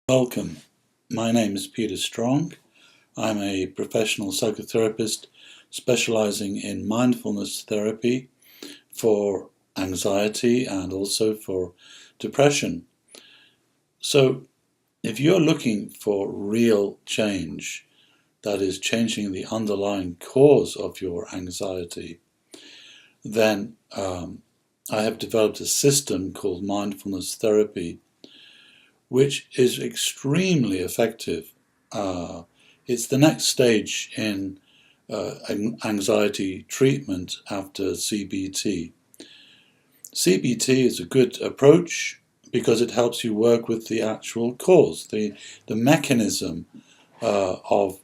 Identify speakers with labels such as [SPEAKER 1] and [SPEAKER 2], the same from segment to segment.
[SPEAKER 1] Welcome. My name is Peter Strong. I'm a professional psychotherapist specializing in mindfulness therapy for anxiety and also for depression. So, if you're looking for real change, that is changing the underlying cause of your anxiety, then I have developed a system called mindfulness therapy, which is extremely effective. It's the next stage in anxiety treatment after CBT. CBT is a good approach because it helps you work with the actual cause, the mechanism of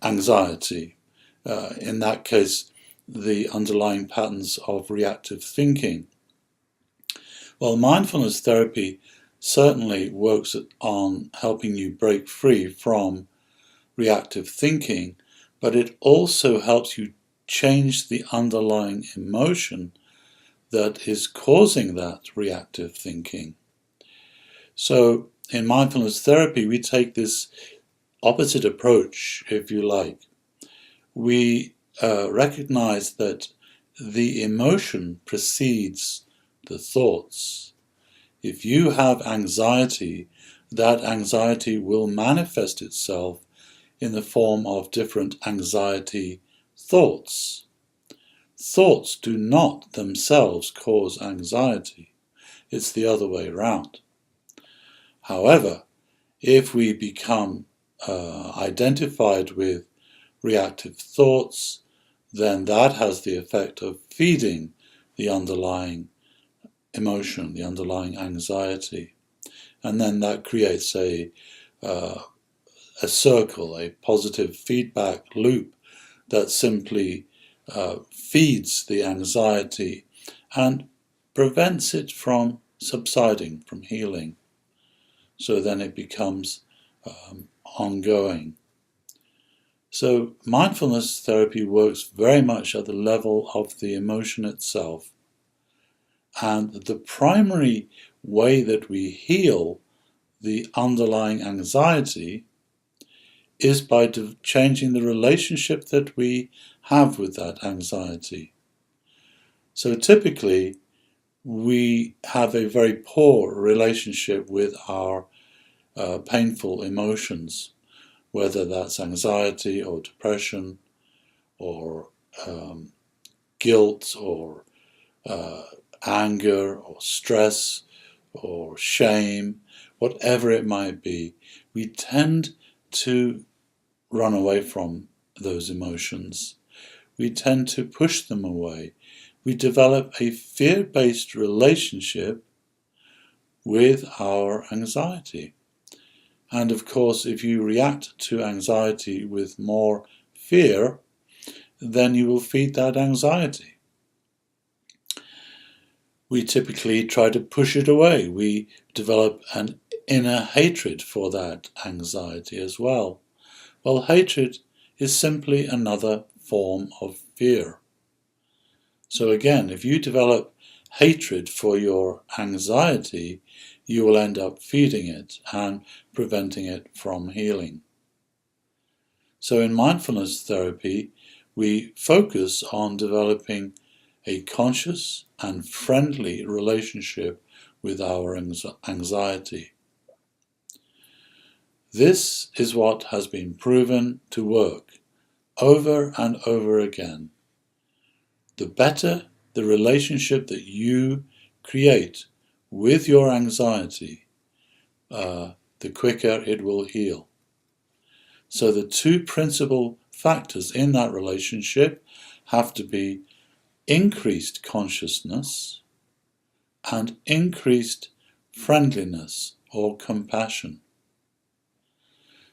[SPEAKER 1] anxiety. In that case, the underlying patterns of reactive thinking. Well, mindfulness therapy certainly works on helping you break free from reactive thinking, but it also helps you change the underlying emotion that is causing that reactive thinking. So in mindfulness therapy, we take this opposite approach, if you like. We recognize that the emotion precedes the thoughts. If you have anxiety, that anxiety will manifest itself in the form of different anxiety thoughts. Thoughts do not themselves cause anxiety. It's the other way around. However, if we become identified with reactive thoughts, then that has the effect of feeding the underlying emotion, the underlying anxiety. And then that creates a circle, a positive feedback loop that simply feeds the anxiety and prevents it from subsiding, from healing. So then it becomes ongoing. So mindfulness therapy works very much at the level of the emotion itself. And the primary way that we heal the underlying anxiety is by changing the relationship that we have with that anxiety. So typically, we have a very poor relationship with our painful emotions, whether that's anxiety or depression or guilt or anger or stress or shame, whatever it might be. We tend to run away from those emotions. We tend to push them away. We develop a fear-based relationship with our anxiety. And of course, if you react to anxiety with more fear, then you will feed that anxiety. We typically try to push it away. We develop an inner hatred for that anxiety as well. Well, hatred is simply another form of fear. So again, if you develop hatred for your anxiety, you will end up feeding it and preventing it from healing. So in mindfulness therapy, we focus on developing a conscious and friendly relationship with our anxiety. This is what has been proven to work over and over again. The better the relationship that you create with your anxiety, the quicker it will heal. So the two principal factors in that relationship have to be increased consciousness and increased friendliness or compassion.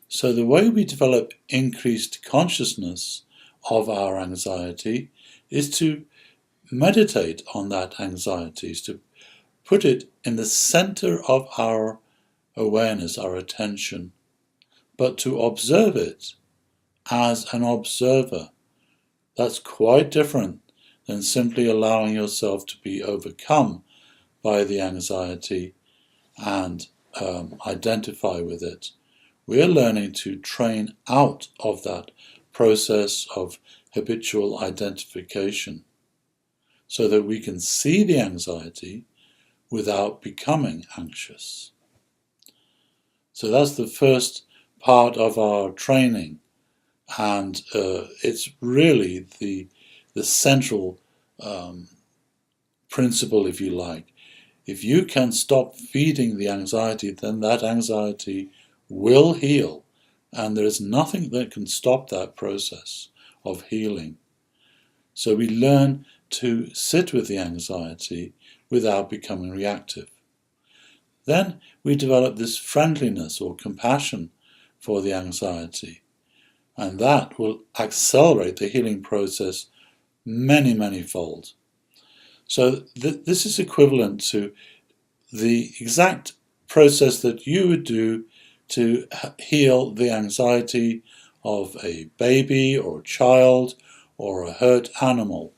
[SPEAKER 1] So the way we develop increased consciousness of our anxiety is to meditate on that anxiety, is to put it in the center of our awareness, our attention, but to observe it as an observer. That's quite different than simply allowing yourself to be overcome by the anxiety and identify with it. We're learning to train out of that process of habitual identification so that we can see the anxiety without becoming anxious. So that's the first part of our training, and it's really the central principle, if you like. If you can stop feeding the anxiety, then that anxiety will heal, and there is nothing that can stop that process of healing. So we learn to sit with the anxiety without becoming reactive. Then we develop this friendliness or compassion for the anxiety, and that will accelerate the healing process many, many fold. So this is equivalent to the exact process that you would do to heal the anxiety of a baby or a child or a hurt animal.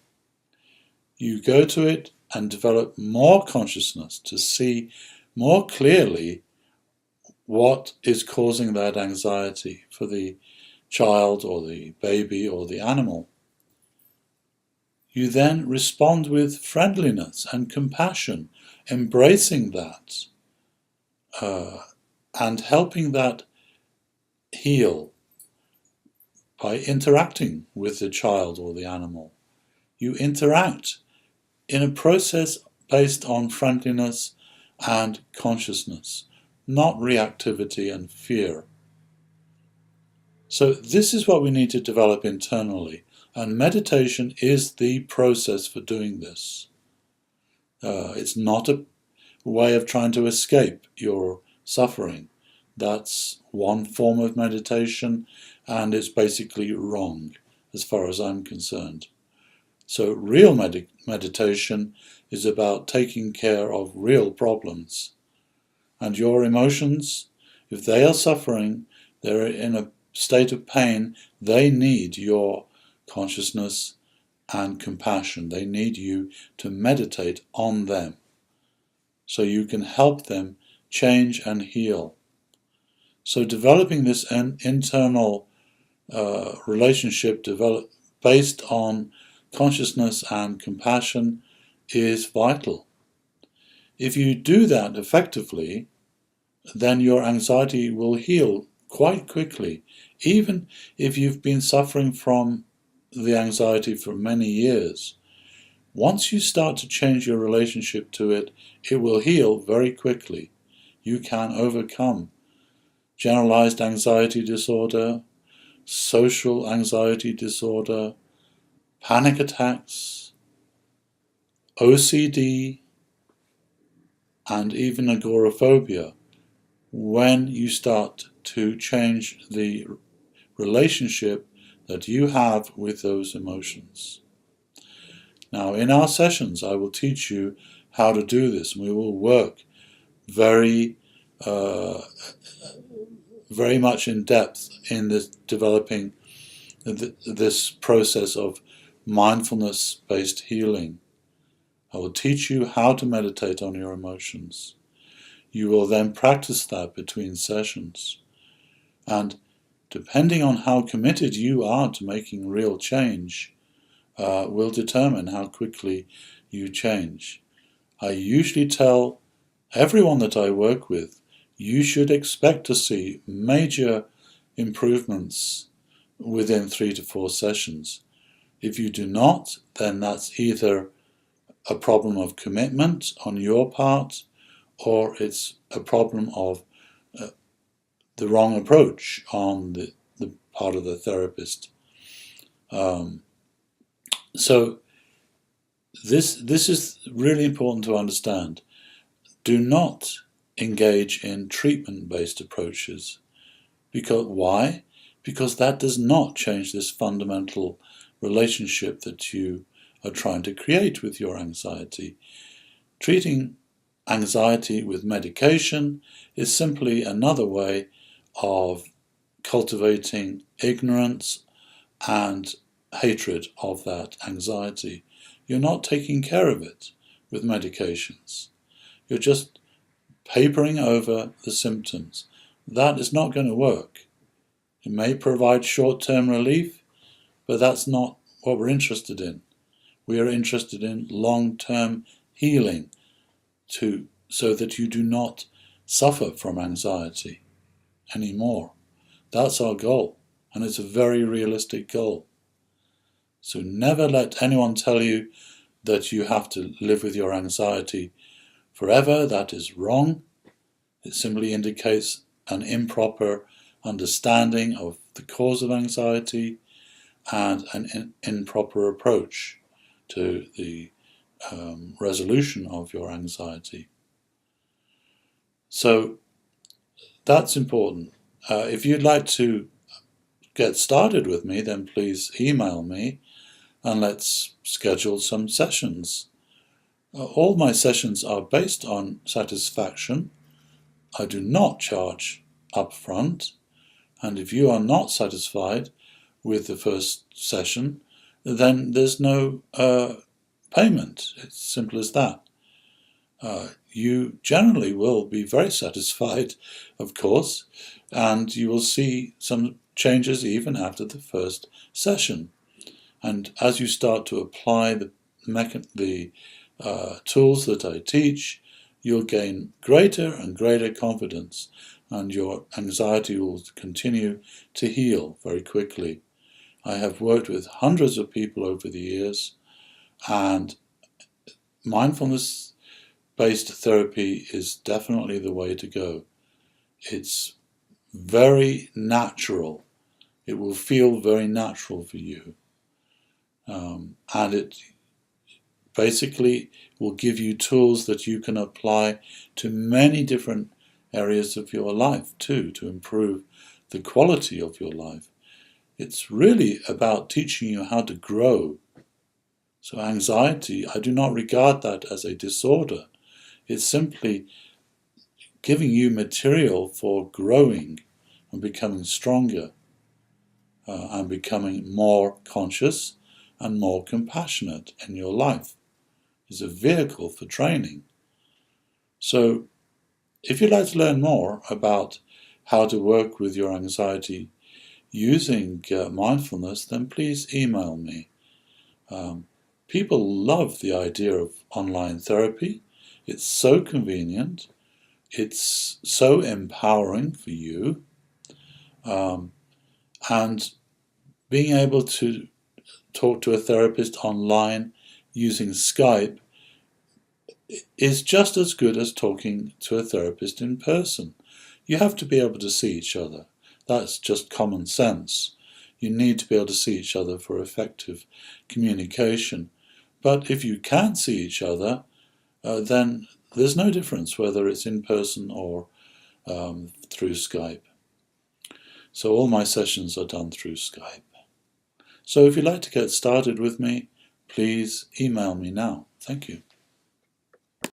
[SPEAKER 1] You go to it and develop more consciousness to see more clearly what is causing that anxiety for the child or the baby or the animal. You then respond with friendliness and compassion, embracing that and helping that heal by interacting with the child or the animal. You interact in a process based on friendliness and consciousness, not reactivity and fear. So this is what we need to develop internally, and meditation is the process for doing this. It's not a way of trying to escape your suffering. That's one form of meditation, and it's basically wrong as far as I'm concerned. So real meditation is about taking care of real problems. And your emotions, if they are suffering, they're in a state of pain, they need your consciousness and compassion. They need you to meditate on them so you can help them change and heal. So developing this internal relationship based on consciousness and compassion is vital. If you do that effectively, then your anxiety will heal quite quickly, even if you've been suffering from the anxiety for many years. Once you start to change your relationship to it, it will heal very quickly. You can overcome generalized anxiety disorder, social anxiety disorder, panic attacks, OCD, and even agoraphobia when you start to change the relationship that you have with those emotions. Now, in our sessions, I will teach you how to do this, and we will work very much in depth in this developing this process of mindfulness-based healing. I will teach you how to meditate on your emotions. You will then practice that between sessions. And depending on how committed you are to making real change, will determine how quickly you change. I usually tell everyone that I work with, you should expect to see major improvements within 3 to 4 sessions. If you do not, then that's either a problem of commitment on your part, or it's a problem of the wrong approach on the part of the therapist. So this is really important to understand. Do not engage in treatment-based approaches. Why? Because that does not change this fundamental relationship that you are trying to create with your anxiety. Treating anxiety with medication is simply another way of cultivating ignorance and hatred of that anxiety. You're not taking care of it with medications. You're just papering over the symptoms. That is not going to work. It may provide short-term relief, but that's not what we're interested in. We are interested in long-term healing so that you do not suffer from anxiety anymore. That's our goal, and it's a very realistic goal. So never let anyone tell you that you have to live with your anxiety forever. That is wrong. It simply indicates an improper understanding of the cause of anxiety and an improper approach to the resolution of your anxiety. So that's important. If you'd like to get started with me, then please email me and let's schedule some sessions. All my sessions are based on satisfaction. I do not charge up front, and if you are not satisfied with the first session, then there's no payment. It's simple as that. You generally will be very satisfied, of course, and you will see some changes even after the first session. And as you start to apply the tools that I teach, you'll gain greater and greater confidence, and your anxiety will continue to heal very quickly. I have worked with hundreds of people over the years, and mindfulness-based therapy is definitely the way to go. It's very natural. It will feel very natural for you. And it basically will give you tools that you can apply to many different areas of your life too, to improve the quality of your life. It's really about teaching you how to grow. So anxiety, I do not regard that as a disorder. It's simply giving you material for growing and becoming stronger and becoming more conscious and more compassionate in your life. It's a vehicle for training. So if you'd like to learn more about how to work with your anxiety using mindfulness, then please email me. People love the idea of online therapy. It's so convenient. It's so empowering for you. And being able to talk to a therapist online using Skype is just as good as talking to a therapist in person. You have to be able to see each other. That's just common sense. You need to be able to see each other for effective communication. But if you can't see each other, then there's no difference whether it's in person or through Skype. So all my sessions are done through Skype. So if you'd like to get started with me, please email me now. Thank you.